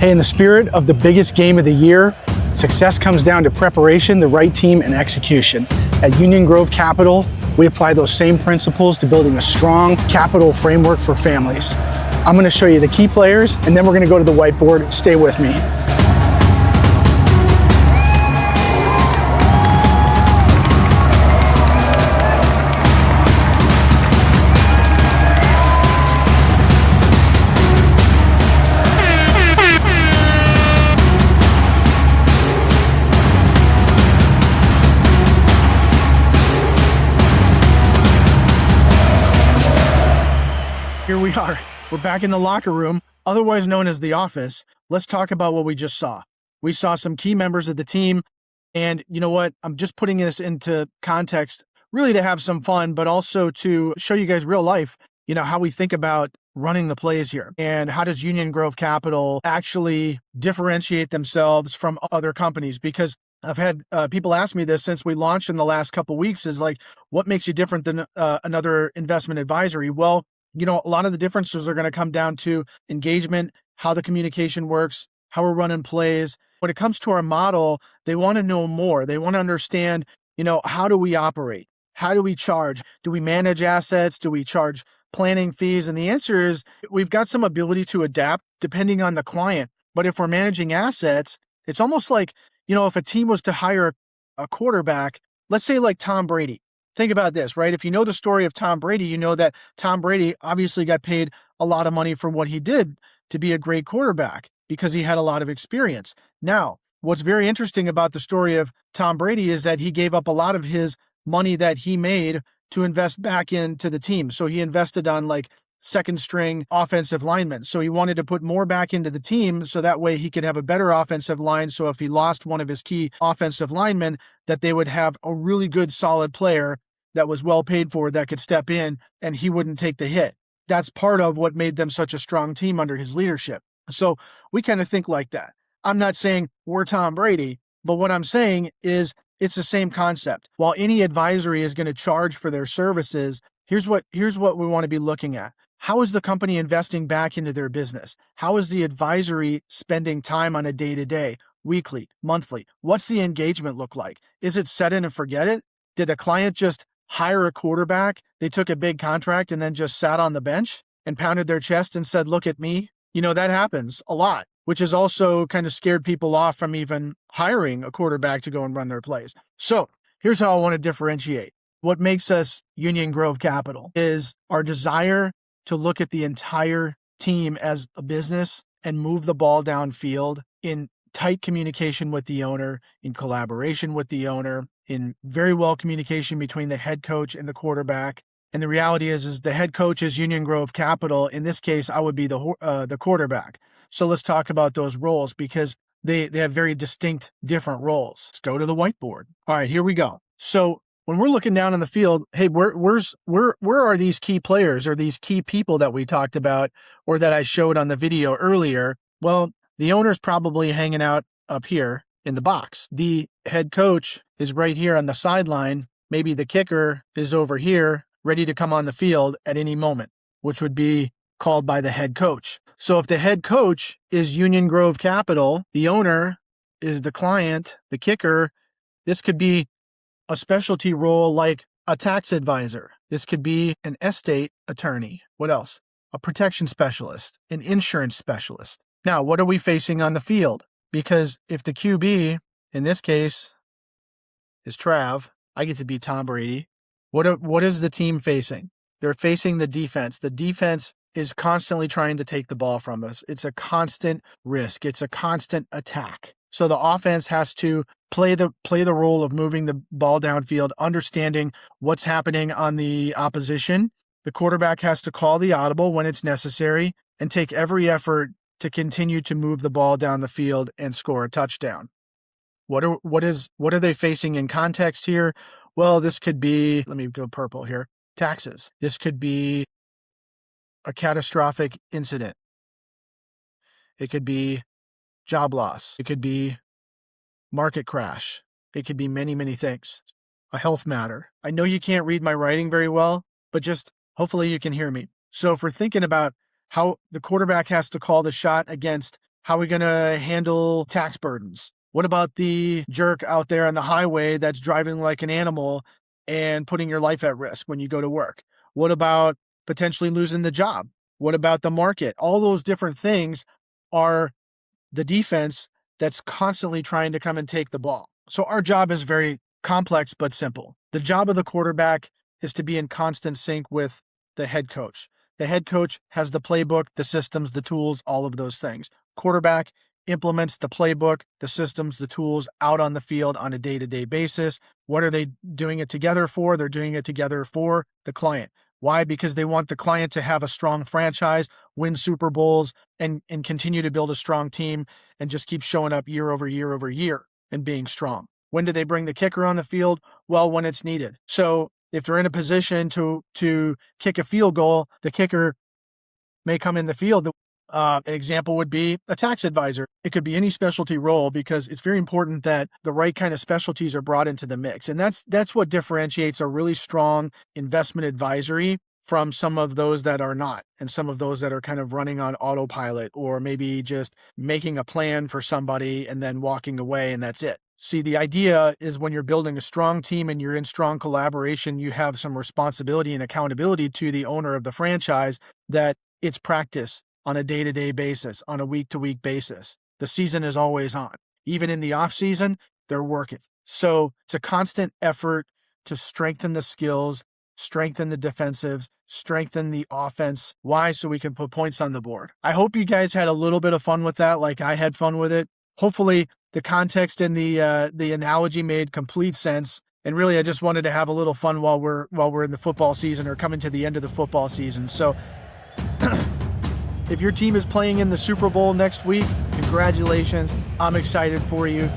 Hey, in the spirit of the biggest game of the year, success comes down to preparation, the right team, and execution. At Union Grove Capital, we apply those same principles to building a strong capital framework for families. I'm going to show you the key players, and then we're going to go to the whiteboard. Stay with me. Here we are. We're back in the locker room, otherwise known as the office. Let's talk about what we just saw. We saw some key members of the team, and you know what? I'm just putting this into context, really to have some fun, but also to show you guys real life, how we think about running the plays here, and how does Union Grove Capital actually differentiate themselves from other companies? Because I've had people ask me this since we launched in the last couple of weeks, is like, what makes you different than another investment advisory? Well, a lot of the differences are going to come down to engagement, how the communication works, how we're running plays. When it comes to our model, they want to know more. They want to understand, how do we operate? How do we charge? Do we manage assets? Do we charge planning fees? And the answer is we've got some ability to adapt depending on the client. But if we're managing assets, it's almost like, if a team was to hire a quarterback, let's say like Tom Brady. Think about this, right? If you know the story of Tom Brady, you know that Tom Brady obviously got paid a lot of money for what he did to be a great quarterback because he had a lot of experience. Now, what's very interesting about the story of Tom Brady is that he gave up a lot of his money that he made to invest back into the team. So he invested on like second string offensive linemen. So he wanted to put more back into the team so that way he could have a better offensive line. So if he lost one of his key offensive linemen, that they would have a really good solid player that was well paid for that could step in and he wouldn't take the hit. That's part of what made them such a strong team under his leadership. So we kind of think like that. I'm not saying we're Tom Brady, but what I'm saying is it's the same concept. While any advisory is going to charge for their services, here's what we want to be looking at. How is the company investing back into their business? How is the advisory spending time on a day-to-day, weekly, monthly? What's the engagement look like? Is it set in and forget it? Did the client just hire a quarterback? They took a big contract and then just sat on the bench and pounded their chest and said, look at me. That happens a lot, which has also kind of scared people off from even hiring a quarterback to go and run their plays. So here's how I want to differentiate. What makes us Union Grove Capital is our desire to look at the entire team as a business and move the ball downfield in tight communication with the owner, in collaboration with the owner, in very well communication between the head coach and the quarterback. And the reality is the head coach is Union Grove Capital. In this case, I would be the quarterback. So let's talk about those roles because they have very distinct, different roles. Let's go to the whiteboard. All right, here we go. So when we're looking down on the field, hey, where are these key players or these key people that we talked about or that I showed on the video earlier? Well, the owner's probably hanging out up here in the box. The head coach is right here on the sideline. Maybe the kicker is over here, ready to come on the field at any moment, which would be called by the head coach. So if the head coach is Union Grove Capital, the owner is the client, the kicker, this could be a specialty role like a tax advisor. This could be an estate attorney. What else? A protection specialist, an insurance specialist. Now, what are we facing on the field? Because if the QB, in this case, is Trav, I get to be Tom Brady. What is the team facing? They're facing the defense. The defense is constantly trying to take the ball from us. It's a constant risk. It's a constant attack. So the offense has to play the role of moving the ball downfield, understanding what's happening on the opposition. The quarterback has to call the audible when it's necessary and take every effort to continue to move the ball down the field and score a touchdown. What are they facing in context here? Well, this could be, let me go purple here, taxes. This could be a catastrophic incident. It could be job loss. It could be market crash. It could be many, many things. A health matter. I know you can't read my writing very well, but just hopefully you can hear me. So if we're thinking about how the quarterback has to call the shot against How are we going to handle tax burdens? What about the jerk out there on the highway that's driving like an animal and putting your life at risk when you go to work? What about potentially losing the job? What about the market? All those different things are the defense that's constantly trying to come and take the ball. So our job is very complex but simple. The job of the quarterback is to be in constant sync with the head coach. The head coach has the playbook, the systems, the tools, all of those things. Quarterback implements the playbook, the systems, the tools out on the field on a day-to-day basis. What are they doing it together for? They're doing it together for the client. Why? Because they want the client to have a strong franchise, win Super Bowls, and continue to build a strong team and just keep showing up year over year over year and being strong. When do they bring the kicker on the field? Well, when it's needed. So if they're in a position to kick a field goal, the kicker may come in the field. An example would be a tax advisor. It could be any specialty role because it's very important that the right kind of specialties are brought into the mix. And that's what differentiates a really strong investment advisory from some of those that are not, and some of those that are kind of running on autopilot or maybe just making a plan for somebody and then walking away and that's it. See, the idea is when you're building a strong team and you're in strong collaboration, you have some responsibility and accountability to the owner of the franchise that it's practice on a day-to-day basis, on a week-to-week basis. The season is always on. Even in the off season, they're working. So it's a constant effort to strengthen the skills, strengthen the defensives, strengthen the offense. Why? So we can put points on the board. I hope you guys had a little bit of fun with that, like I had fun with it. Hopefully the context and the analogy made complete sense. And really, I just wanted to have a little fun while we're in the football season or coming to the end of the football season. So if your team is playing in the Super Bowl next week, congratulations. I'm excited for you.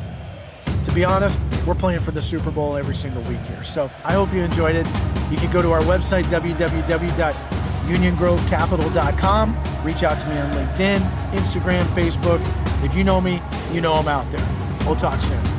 To be honest, we're playing for the Super Bowl every single week here. So I hope you enjoyed it. You can go to our website, www.uniongrovekapital.com. Reach out to me on LinkedIn, Instagram, Facebook. If you know me, you know I'm out there. We'll talk soon.